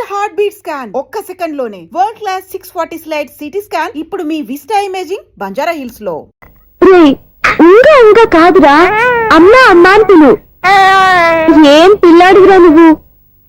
Heart beat scan ఒక్క second లోనే world class 640 slide CT scan ఇప్పుడు మీ విస్టా ఇమేజింగ్ బంజారా హిల్స్ లో. ఇంకా కాదురా, అమ్మా అమ్మా అని పిలు. ఏం పిల్లాడివిరా నువ్వు?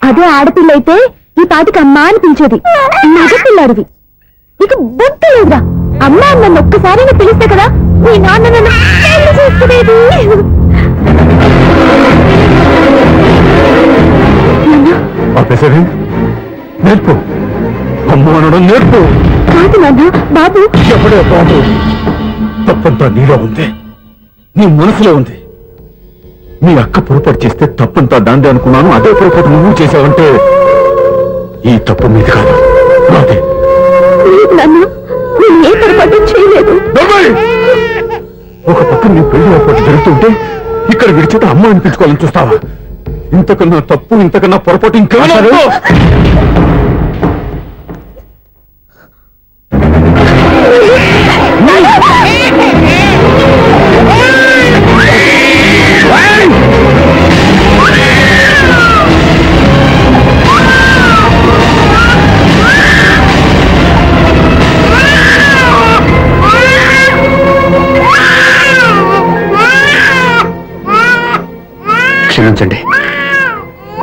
అదే ఆడపిల్ల అయితే ఈ పాటికి అమ్మా అని పిలిచేది. మగ పిల్లాడివి, నీకు బుద్ధి లేదురా. అమ్మా నన్ను ఒక్కసారి పిలిస్తే కదా మీ నాన్న నన్ను చూసుకునేది. నేర్పు, అమ్మ అనడం నేర్పు. కాదు నాన్న, బాబు. ఎప్పుడే బాబు, తప్పంతా నీలో ఉంది, నీ మనసులో ఉంది. మీ అక్క పొరపాటు చేస్తే తప్పంతా దాందే అనుకున్నాను. అదే పొరపాటు నువ్వు చేసావంటే ఈ తప్పు మీది కాదు, నాదే. నాన్న, నేను ఏ పొరపాటు చేయలేదు. ఒక పక్క నీ పెళ్లి ఏర్పాటు జరుగుతుంటే ఇక్కడ విడిచేత అమ్మ అనిపించుకోవాలని చూస్తావా? ఇంతకన్నా తప్పు, ఇంతకన్నా పొరపాటు ఇంకా క్షమించండి.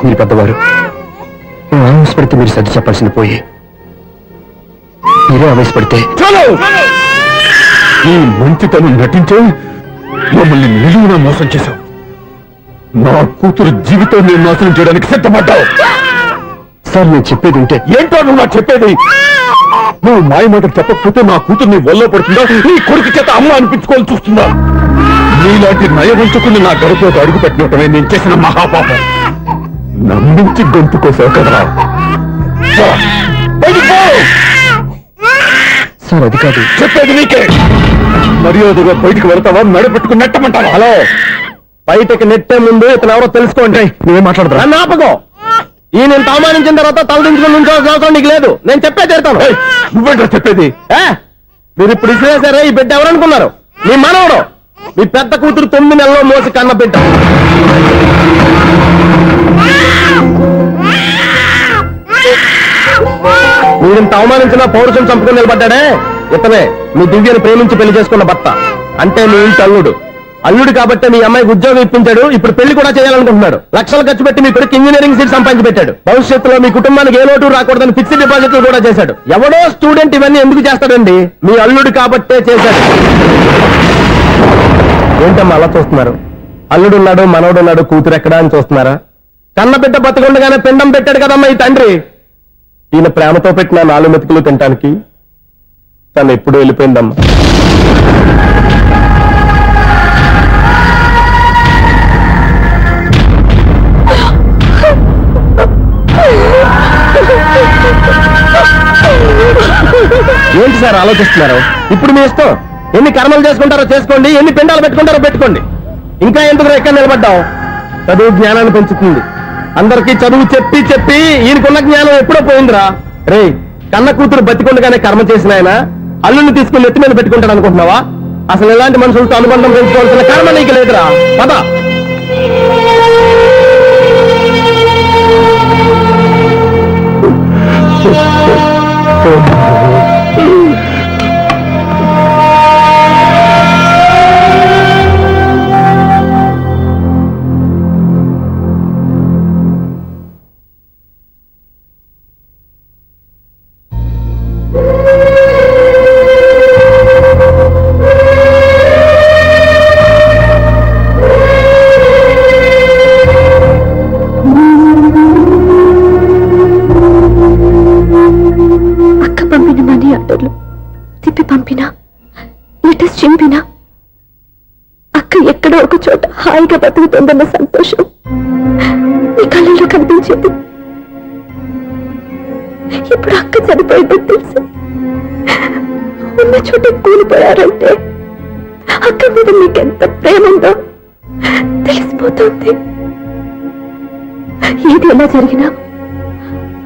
మీరు పెద్దవారు, ఆవేశపడితే మీరు సర్ది చెప్పాల్సింది పోయి మీరే ఆవేశపడితే ఈ మంచితనం నటించే మమ్మల్ని నిలువునా మోసం చేశావు. నా కూతురు జీవితాన్ని నాశనం చేయడానికి సిద్ధపడ్డావు. సార్, నేను చెప్పేది ఉంటే ఏంటో నువ్వు నాకు చెప్పేది? నువ్వు మాయమాట చెప్పకపోతే నా కూతుర్ని వల్ల పడుతుందా, నీ కొడుకు చేత అమ్మ అనిపించుకోవాలని చూస్తుందా? నీలాంటి నయవంచుకుని నా గడపలోకి అడుగు పెట్టినట్టమే నేను చేసిన మహాపాపం. నమ్మించి గొంతు కోసావు కదరా. సార్, అది కాదు చెప్పేది నీకే. మర్యాదగా బయటికి వెళ్తావా, మెడపెట్టుకుని నెట్టమంటావా? హలో, బయటకు నెట్టే ముందు ఇతను ఎవరో తెలుసుకోండి. నువ్వేం మాట్లాడతా? నన్ను ఆపకో. ఈ నేను అవమానించిన తర్వాత తలదించుకుని నుంచోవాల్సిన అవసరం నీకు లేదు. నేను చెప్పే తీరుతాను. నువ్వేంటో చెప్పేది? మీరు ఇప్పుడు ఇసిరేసారే, ఈ బిడ్డ ఎవరనుకున్నారు? మీ మనవడు, మీ పెద్ద కూతురు 9 నెలల్లో మోసి కన్న బిడ్డ. మీరింత అవమానించిన పౌరుషం చంపుకుని నిలబడ్డాడే ఇతనే మీ దివ్యను ప్రేమించి పెళ్లి చేసుకున్న భర్త. అంటే మీ ఇంటి అల్లుడు. అల్లుడు కాబట్టి మీ అమ్మాయికి ఉద్యోగం ఇప్పించాడు. ఇప్పుడు పెళ్లి కూడా చేయాలనుకుంటున్నాడు. లక్షలు ఖర్చు పెట్టి మీ కొడుకు ఇంజనీరింగ్ సీట్ సంపాదించి పెట్టాడు. భవిష్యత్తులో మీ కుటుంబానికి ఏ లోటు రాకూడదని ఫిక్స్డ్ డిపాజిట్లు కూడా చేశాడు. ఎవడో స్టూడెంట్ ఇవన్నీ ఎందుకు చేస్తాడండి? మీ అల్లుడు కాబట్టే చేశాడు. ఏంటమ్మా అలా చూస్తున్నారు? అల్లుడున్నాడు, మనవడున్నాడు, కూతురు ఎక్కడా అని చూస్తున్నారా? కన్నబిడ్డ బతకుండగానే పిండం పెట్టాడు కదమ్మా ఈ తండ్రి. ఈయన ప్రేమతో పెట్టిన 4 మెతుకులు తినటానికి తను ఎప్పుడు వెళ్ళిపోయిందమ్మా. ఏంటి సార్ ఆలోచిస్తున్నారు? ఇప్పుడు మీ ఇష్టం. ఎన్ని కర్మలు చేసుకుంటారో చేసుకోండి, ఎన్ని పిండాలు పెట్టుకుంటారో పెట్టుకోండి. ఇంకా ఎందుకు ఎక్కడ నిలబడ్డావు? చదువు జ్ఞానాన్ని పెంచుతుంది. అందరికీ చదువు చెప్పి చెప్పి ఈయనకున్న జ్ఞానం ఎప్పుడో పోయిందిరా. రే, కన్న కూతురు బతికొండగానే కర్మ చేసిన ఆయన అల్లుని తీసుకుని ఎత్తి మీద పెట్టుకుంటాడు అనుకుంటున్నావా? అసలు ఎలాంటి మనుషులతో అనుబంధం పెంచుకోవాల్సిన కర్మ నీకు లేదురా. పద. తిప్పి పంపినా, లెటర్స్ చింపినా అక్క ఎక్కడో ఒక చోట హాయిగా బతుకుతుందన్న సంతోషం నీ కళ్ళల్లో కనిపించేది. ఇప్పుడు అక్క చనిపోయిందని తెలిసి ఉన్న చోట కూలిపోయారంటే అక్క మీద నీకెంత ప్రేమ ఉందో తెలిసిపోతుంది. ఏది ఎలా జరిగినా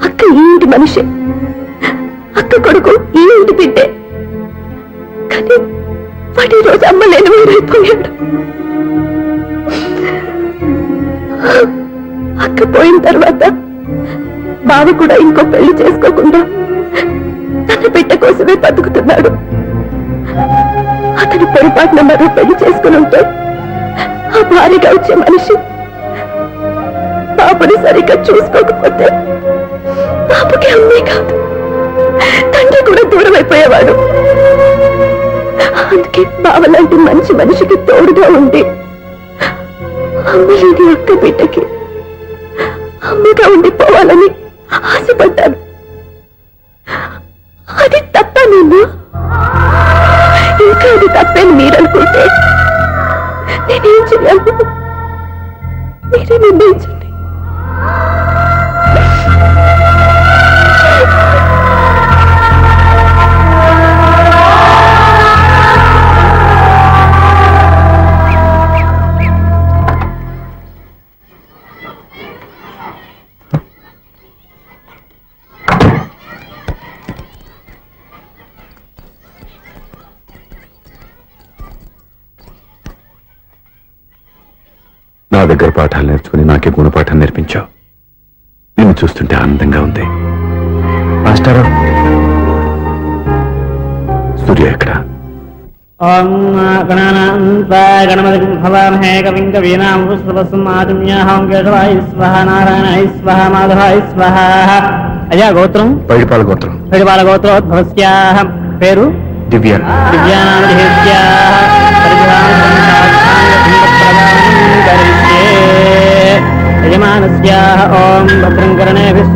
అక్క ఈ ఇంటి మనిషి, అక్క కొడుకు ఈ ఇంటి బిడ్డే. కానీ వాడి రోజు అమ్మ లేని వేరైపోయాడు. అక్క పోయిన తర్వాత బావ కూడా ఇంకో పెళ్లి చేసుకోకుండా తన బిడ్డ కోసమే బతుకుతున్నాడు. అతను పొరపాటున మరో పెళ్లి చేసుకుని ఉంటే ఆ భారీగా వచ్చే మనిషి పాపని సరిగ్గా చూసుకోకపోతే పాపకి అమ్మే కాదు తండ్రి కూడా దూరం అయిపోయేవాడు. అందుకే బావలాంటి మంచి మనిషికి తోడుగా ఉండి అమ్మలేని అక్క బిడ్డకి అమ్మగా ఉండిపోవాలని ఆశపడ్డాను. అది తప్ప నేను ఇంకా అది తప్పని మీరనుకుంటే నేనేం చేయాలి? మీరే నిర్ణయించండి. నా దగ్గర పాఠాలు నేర్చుకుని నాకే గుణపాఠం నేర్పించావు. నిన్ను చూస్తుంటే ఆనందంగా ఉంది. మాస్టారు, సూర్య ఎక్కడ? గణపతి భవామహే కవిం కవీనాం పుష్పవస్మాజమ్యాహం కేశవాయ స్వహ నారాయణాయ స్వహ మాధవాయ స్వహ. అయ్యా గోత్రం? పైడిపాల గోత్రం. పైడిపాల గోత్రోద్భవస్యాః. పేరు? దివ్య. దివ్యానామధేస్యాః. యజమానస్యాః ఓం భద్రం కర్ణేభిః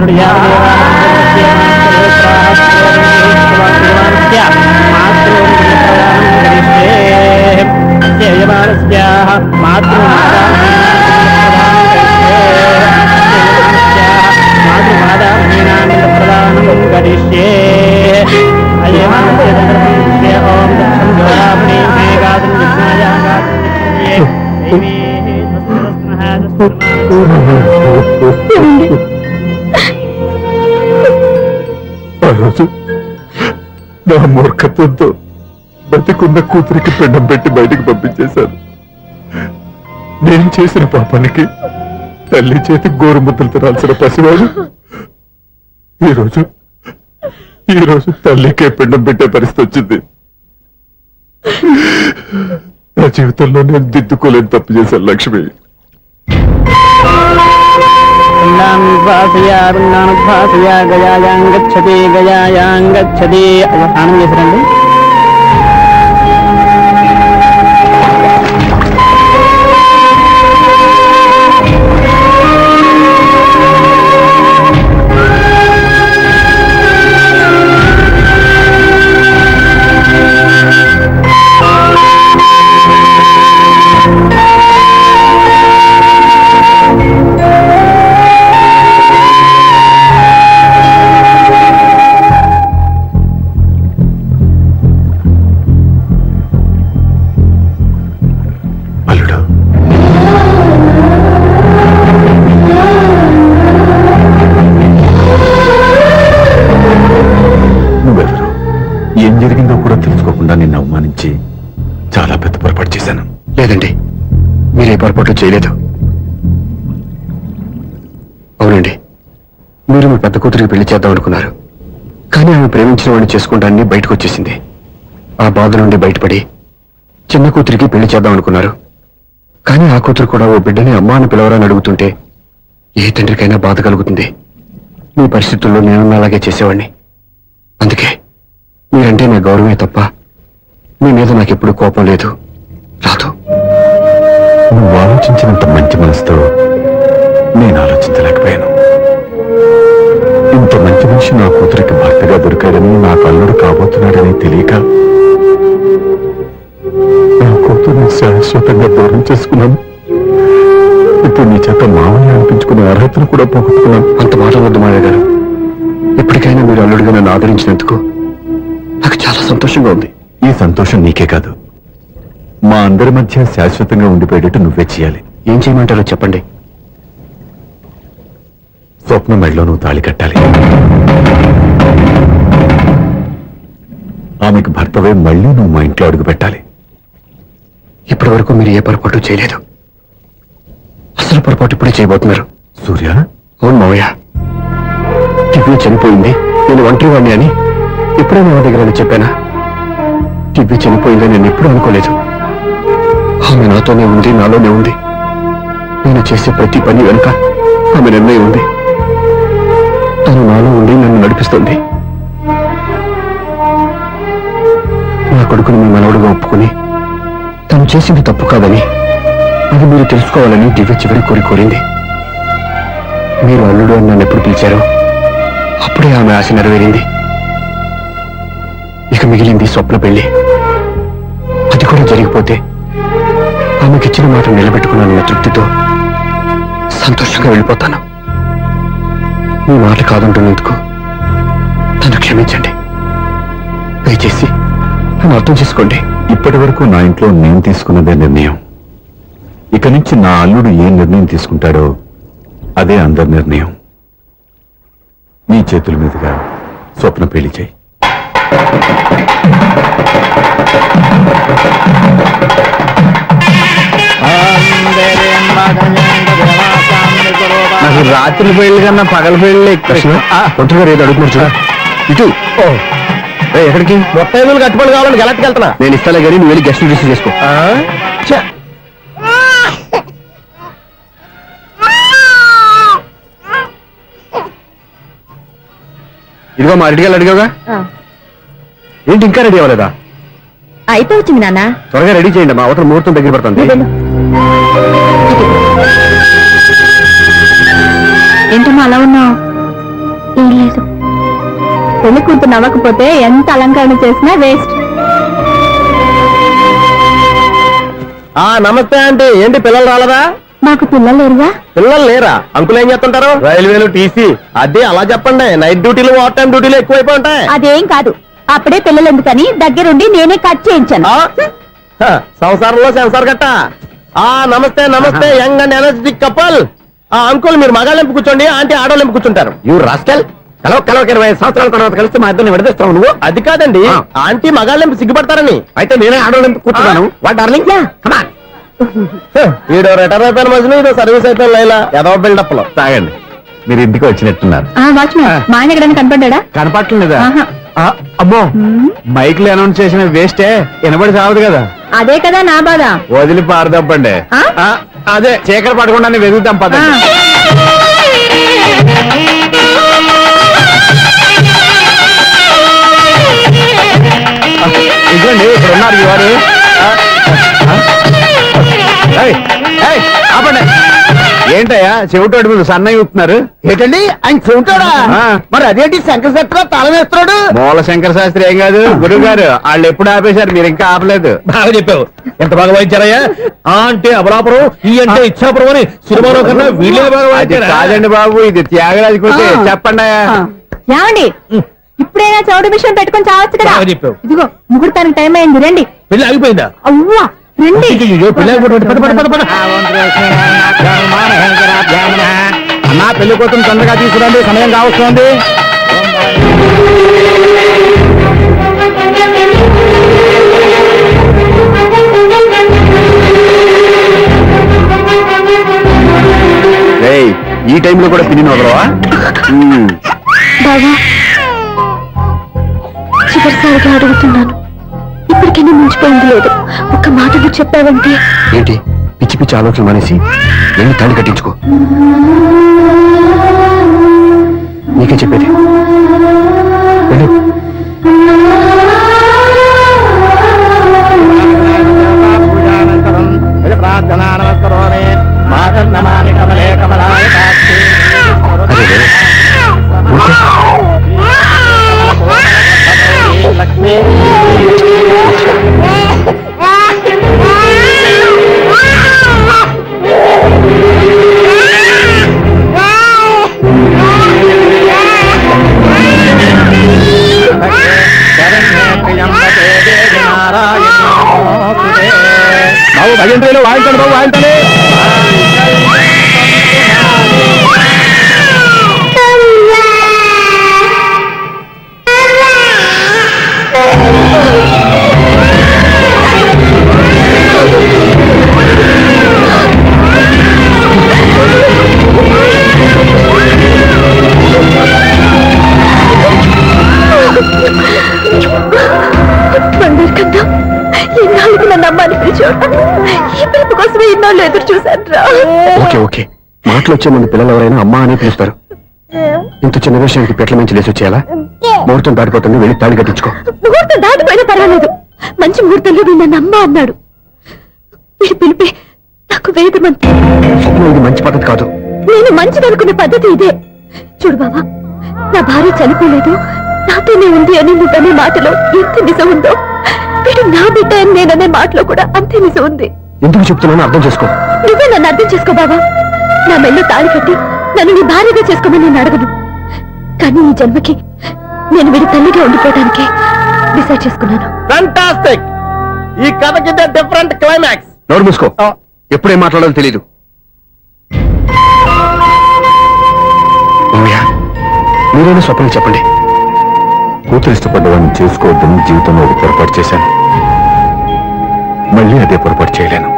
యజమానస్యాః మాతృమాదామహీనానందప్రదానం కరిష్యే. ఓం దక్షం జోరామణి మేఘాదం ఆ రోజు నా మూర్ఖత్వంతో బతికున్న కూతురికి పిండం పెట్టి బయటికి పంపించేశాను. నేను చేసిన పాపానికి తల్లి చేతి గోరుముద్దలు తినాల్సిన పసివాడు ఈరోజు తల్లికే పిండం పెట్టే పరిస్థితి వచ్చింది. నా జీవితంలో నేను దిద్దుకోలేని తప్పు చేశాను లక్ష్మి. గయాయాంగచ్చతి గయాయాంగచ్చతి. స్నానం చేశారండి? ఏం జరిగిందో కూడా తెలుసుకోకుండా నిన్ను అవమానించి చాలా పెద్ద పొరపాటు చేశాను. లేదండి, మీరే పొరపాటు చేయలేదు. అవునండి, మీరు మీ పెద్ద కూతురికి పెళ్లి చేద్దాం అనుకున్నారు. కానీ ఆమె ప్రేమించిన వాడిని చేసుకుంటానని బయటకు వచ్చేసింది. ఆ బాధ నుండి బయటపడి చిన్న కూతురికి పెళ్లి చేద్దాం అనుకున్నారు. కానీ ఆ కూతురు కూడా ఓ బిడ్డని అమ్మా అని పిలవరని అడుగుతుంటే ఏ తండ్రికైనా బాధ కలుగుతుంది. మీ పరిస్థితుల్లో నేను అలాగే చేసేవాడిని. అందుకే మీరంటే నా గౌరవమే తప్ప మీ మీద నాకెప్పుడు కోపం లేదు, రాదు. నువ్వు ఆలోచించినంత మంచి మనసుతో నేను ఆలోచించలేకపోయాను. ఇంత మంచి మనిషి నా కూతురికి భర్తగా దొరికాడని, నాకు అల్లుడు కాబోతున్నాడని తెలియక నా కూతుర్ని శాశ్వతంగా దూరం చేసుకున్నాను. ఇప్పుడు నీ చేత మామని అనిపించుకునే అర్హతను కూడా పోగొట్టుకున్నాను. అంత మాట వద్దు మాయ గారు. ఎప్పటికైనా మీరు అల్లుడిగా నన్ను ఆదరించినందుకు నాకు చాలా సంతోషంగా ఉంది. ఈ సంతోషం నీకే కాదు, మా అందరి మధ్య శాశ్వతంగా ఉండిపోయేటట్టు నువ్వే చేయాలి. ఏం చేయమంటారో చెప్పండి. స్వప్న మెడలో నువ్వు తాళి కట్టాలి. ఆమెకు భర్తవే మళ్ళీ నువ్వు మా ఇంట్లో అడుగు పెట్టాలి. ఇప్పటి వరకు మీరు ఏ పొరపాటు చేయలేదు. అసలు పొరపాటు ఇప్పుడే చేయబోతున్నారు. సూర్య? అవును మావయ్య, దివ్య చనిపోయింది, నేను ఒంటరివాణ్ణి అని ఎప్పుడైనా నా దగ్గర చెప్పానా? దివ్య చనిపోయిందని నేను ఎప్పుడూ అనుకోలేదు. ఆమె నాతోనే ఉంది, నాలోనే ఉంది. నేను చేసే ప్రతి పని వెనుక ఆమె నిర్ణయం ఉంది. తను నాలో ఉండి నన్ను నడిపిస్తుంది. నా కొడుకుని మీ మనవడుగా ఒప్పుకుని తను చేసింది తప్పు కాదని, అది మీరు తెలుసుకోవాలని దివ్య చివరి కోరింది. మీరు అల్లుడు అని నన్ను ఎప్పుడు పిలిచారో అప్పుడే ఆమె ఆశ నెరవేరింది. ఇక మిగిలింది స్వప్న పెళ్లి. అది కూడా జరిగిపోతే ఆమెకిచ్చిన మాట నిలబెట్టుకున్నానన్న తృప్తితో సంతోషంగా వెళ్ళిపోతాను. మీ మాట కాదంటున్నందుకు నన్ను క్షమించండి. దయచేసి నన్ను అర్థం చేసుకోండి. ఇప్పటి వరకు నా ఇంట్లో నేను తీసుకున్నదే నిర్ణయం. ఇక నుంచి నా అల్లుడు ఏ నిర్ణయం తీసుకుంటాడో అదే అందరి నిర్ణయం. నీ చేతుల మీదుగా స్వప్న పెళ్లి చేయి. నాకు రాత్రి పెళ్లి కన్నా పగల పెళ్లి ఒంటరిగా ఏదో అడుగుతున్నారు చూడ. ఇటు ఎక్కడికి? మొత్తం కట్టుబడి కావాలని గలట్కి వెళ్తున్నా. నేను ఇస్తాలే కానీ నువ్వు వెళ్ళి గెస్ట్ రిసీవ్ చేసుకో. ఇదిగో మా రెడీగా అడిగావుగా, ఏంటి ఇంకా రెడీ అవ్వలేదా? అయిపోవచ్చింది నాన్న. త్వరగా రెడీ చేయండి, మా అవతల ముహూర్తం దగ్గర పడుతుంది. ఏంటమ్మా అలా ఉన్నావు? ఏం లేదు, పెళ్లి కూతురు నవ్వకపోతే ఎంత అలంకరణ చేసినా వేస్ట్. నమస్తే ఆంటీ. ఏంటి పిల్లలు రాలదా? మాకు పిల్లలు లేరుగా. పిల్లలు లేరా? అంకులు ఏం చేస్తుంటారు? రైల్వేలు, టీసీ. అదే అలా చెప్పండి. నైట్ డ్యూటీలు, ఓవర్ టైం డ్యూటీలు ఎక్కువైపోయి ఉంటాయి. అదేం కాదు, అప్పుడే పిల్లలు ఎందుకని దగ్గరుండి నేనే కట్ చేయించాను. సంసారంలో సెన్సార్ గట్ట. నమస్తే నమస్తే, young and energetic couple. Uncle మీరు మగాళ్ళెంపు కూర్చోండి, ఆంటీ ఆడోళ్ళెంపు కూర్చుంటారు. యూ రాస్కల్, కలవక 20 సంవత్సరాల తర్వాత కలిస్తే మా ఇద్దరిని విడదీస్తావు నువ్వు. అది కాదండి, ఆంటీ మగాళ్ళెంపు సిగ్గుపడతారని. అయితే నేనే ఆడోళ్ళెంపు కూర్చున్నాను. What darling, come on. ఈడో రిటైర్ అయిపోయిన మధ్యలో ఇదో సర్వీస్ అయిపోయిన లైలా ఏదో బిల్డప్ లో. తాగండి, మీరు ఇంటికి వచ్చినట్టున్నారు. వాచ్మెన్ మా ఆయన ఎక్కడైనా కనపడ్డా? కనపడలేదా? అమ్మో, మైక్లు అనౌన్స్ చేసిన వేస్టే, వినబడి సావదు కదా. అదే కదా నా బాధ. వదిలి పారదప్పండి. అదే చీకటి పడకుండా వెతుకుతాం పదండి. ఇదండి ఇక్కడ ఉన్నారు ఈ వారు. ఆపండి. ఏంటయ్యా చెవిటోడి మీద సన్నయ్య ఊపుతున్నారు? ఏంటండి ఆయన చెబుతాడా? మరి అదేంటి శంకర్ శెట్టిలో తాళం వేస్తున్నాడు? మూల శంకర శాస్త్రి ఏం కాదు, గురువు గారు వాళ్ళు ఎప్పుడు ఆపేశారు, మీరు ఇంకా ఆపలేదు. బాగా చెప్పావు. ఎంత బాగా వాయించారయ్యా. అంటే అబలాపురం, ఈ అంటే ఇచ్చాపురం అని సినిమాలో కన్నా వీళ్ళే బాగా వాయించారు. కాదండి బాబు, ఇది త్యాగరాజు కొట్టే. చెప్పండి. ఏమండి, ఇప్పుడైనా చౌడు మిషన్ పెట్టుకొని చావచ్చు కదా. బాగా చెప్పావు. ఇదిగో ముహూర్తానికి టైం అయింది, రండి. పెళ్లి ఆగిపోయిందా? అవ్వా రండి. అన్నా పెళ్లి కోసం తొందరగా తీసుకురండి, సమయం కావస్తుంది. ఈ టైంలో కూడా పిన్ని వదలవా? బాబా చివరిసారిగా అడుగుతున్నాను, ఇప్పటికైనా మించిపోయింది లేదు. ఒక్క మాట నువ్వు చెప్పావంటే. ఏంటి పిచ్చి పిచ్చి ఆలోచన మానేసి వెళ్ళి తాళి కట్టించుకో. నీకే చెప్పేది, వెళ్ళు. ప్రార్థనా నమస్కరోమి మాతర్నమామి కమలే కమలాయ కాక్షి. అదే లక్ష్మీ బాబు భజంత్రీలు వాయించండి, బాబు వాయించండి. ఎన్నాళ్ళు ఎదురు చూశాను రా. ఓకే ఓకే మాటలు వచ్చే ముందు పిల్లలు ఎవరైనా అమ్మా అని పిలుస్తారు. ఇంత చిన్న విషయానికి పెట్ల నుంచి లేచి వచ్చేయాలా? ముహూర్తం దాటిపోతుంది, వెళ్ళి తాళి కట్టించుకో. ముహూర్తం దాటిపోయినా పర్వాలేదు, మంచి ముహూర్తంలో వీడు నన్ను అమ్మ అన్నాడు. వీడు పిలిపి నాకు వేదమంతి. స్వప్నం, ఇది మంచి పద్ధతి కాదు. నేను మంచిదనుకున్న పద్ధతి ఇదే. చూడు బావా, నా భార్య చనిపోలేదు, నాతోనే ఉంది అని నువ్వనే మాటలో ఎంత నిజం ఉందో, వీడు నా బిడ్డ అని నేననే మాటలో కూడా అంతే నిజం ఉంది. ఎందుకు చెప్తున్నానో అర్థం చేసుకో. నువ్వే నన్ను అర్థం చేసుకో బావా. నా మెల్లో తాళి కట్టి నన్ను నీ భార్యగా చేసుకోమని నేను అడగను. కానీ ఈ జన్మకి నేను వీడి తల్లిగా ఉండిపోవడానికి డిసైడ్ చేసుకున్నాను. ఫ్యాంటాస్టిక్! ఈ కథకి డిఫరెంట్ క్లైమాక్స్. నోరు మూసుకో, ఎప్పుడేం మాట్లాడాలో తెలీదు. మామయ్య, మీరైనా స్వప్నం చెప్పండి. కూతురు ఇష్టపడ్డవాడిని చేసుకోవద్దని జీవితంలో ఒక పొరపాటు చేశాను. మళ్ళీ అదే పొరపాటు చేయలేను.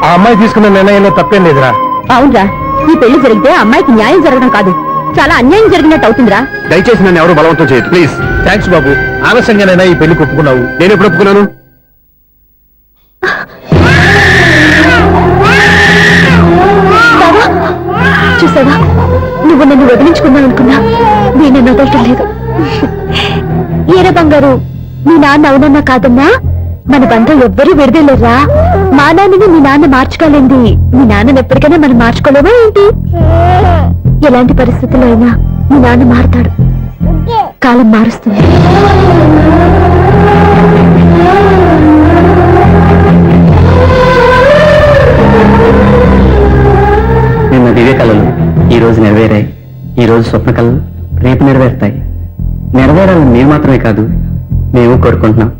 ఆ అమ్మాయి తీసుకున్న నిర్ణయంలో తప్పేం లేదురా. అవునరా, ఈ పెళ్లి జరిగితే అమ్మాయికి న్యాయం జరగడం కాదు, చాలా అన్యాయం జరిగినట్టు అవుతుందిరా. దయచేసి నన్ను ఎవరు బలవంతం చేయదు ప్లీజ్. థ్యాంక్స్ బాబు, ఆలస్యంగానైనా ఈ పెళ్లి ఒప్పుకున్నావు. నేను ఎప్పుడు ఒప్పుకున్నాను? బావా, చూసావా, నువ్వు నన్ను వదిలించుకుందాం అనుకున్నా, నేను నన్ను వదలటం లేదు. ఏరే బంగారు, మీ నాన్న అవునన్నా కాదన్నా మన బంధం ఎవ్వరూ విడదలేరా. మా నాన్నని మీ నాన్న మార్చుకోలేంది, మీ నాన్నని ఎప్పటికైనా మనం మార్చుకోలేమా ఏంటి? ఎలాంటి పరిస్థితుల్లో అయినా మీ నాన్న మారుతాడు, కాలం మారుస్తుంది. నిన్న దివ్య కళలు ఈ రోజు నెరవేరాయి, ఈ రోజు స్వప్న కళలు రేపు నెరవేరుతాయి. నెరవేరాలని మీరు మాత్రమే కాదు, మేము కోరుకుంటున్నాం.